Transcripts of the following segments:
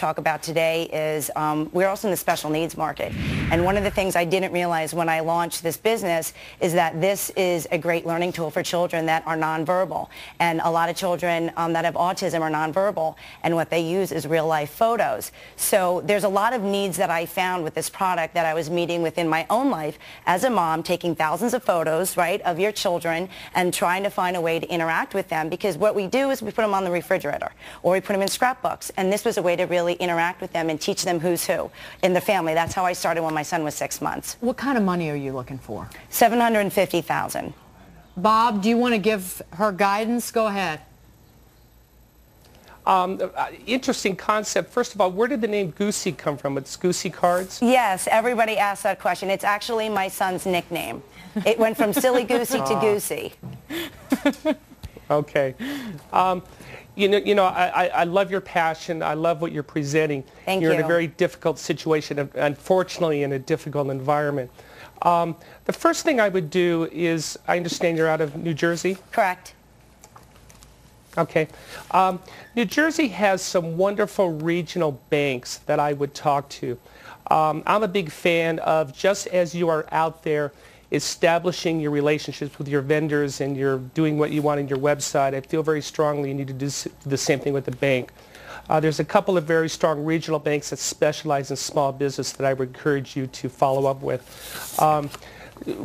talk about today is we're also in the special needs market. And one of the things I didn't realize when I launched this business is that this is a great learning tool for children that are nonverbal. And a lot of children that have autism are nonverbal, and what they use is real-life photos. So there's a lot of needs that I found with this product that I was meeting within my own life as a mom, taking thousands of photos, right, of your children and trying to find a way to interact with them, because what we do is we put them on the refrigerator or we put them in scrapbooks, and this was a way to really interact with them and teach them who's who in the family. That's how I started when my son was 6 months. What kind of money are you looking for? $750,000. Bob, do you want to give her guidance? Go ahead. Interesting concept. First of all, where did the name Goosey come from? It's Goosey Cards? Yes, everybody asks that question. It's actually my son's nickname. It went from Silly Goosey to Goosey. Okay. I love your passion. I love what you're presenting. Thank You're you. in a very difficult situation, unfortunately in a difficult environment. The first thing I would do is, I understand you're out of New Jersey? Correct. Okay. New Jersey has some wonderful regional banks that I would talk to. I'm a big fan of, just as you are out there establishing your relationships with your vendors and you're doing what you want on your website, I feel very strongly you need to do the same thing with the bank. There's a couple of very strong regional banks that specialize in small business that I would encourage you to follow up with.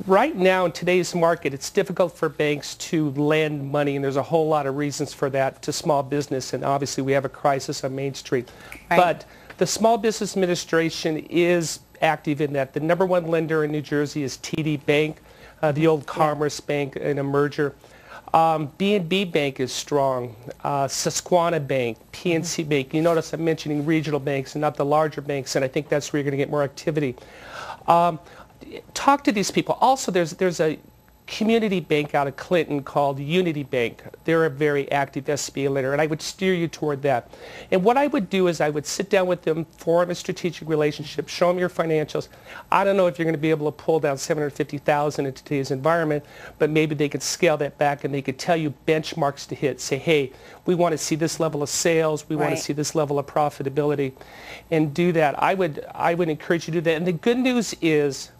Right now in today's market, it's difficult for banks to lend money, and there's a whole lot of reasons for that, to small business, and obviously we have a crisis on Main Street. Right. But the Small Business Administration is active in that. The #1 lender in New Jersey is TD Bank, the old Commerce Bank in a merger. B&B Bank is strong, Susquehanna Bank, PNC Bank. You notice I'm mentioning regional banks and not the larger banks, and I think that's where you're going to get more activity. Talk to these people. Also, there's a community bank out of Clinton called Unity Bank. They're a very active SBA lender, and I would steer you toward that. And what I would do is I would sit down with them, form a strategic relationship, show them your financials. I don't know if you're going to be able to pull down $750,000 in today's environment, but maybe they could scale that back and they could tell you benchmarks to hit. Say, hey, we want to see this level of sales, we want to see this level of profitability, and do that. I would encourage you to do that. And the good news is,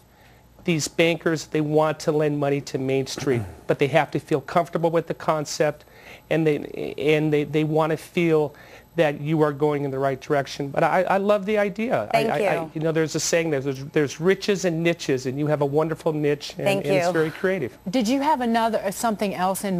these bankers, they want to lend money to Main Street, but they have to feel comfortable with the concept, and they want to feel that you are going in the right direction. But I love the idea. Thank you. There's a saying, there's riches and niches, and you have a wonderful niche, and it's very creative. Did you have something else in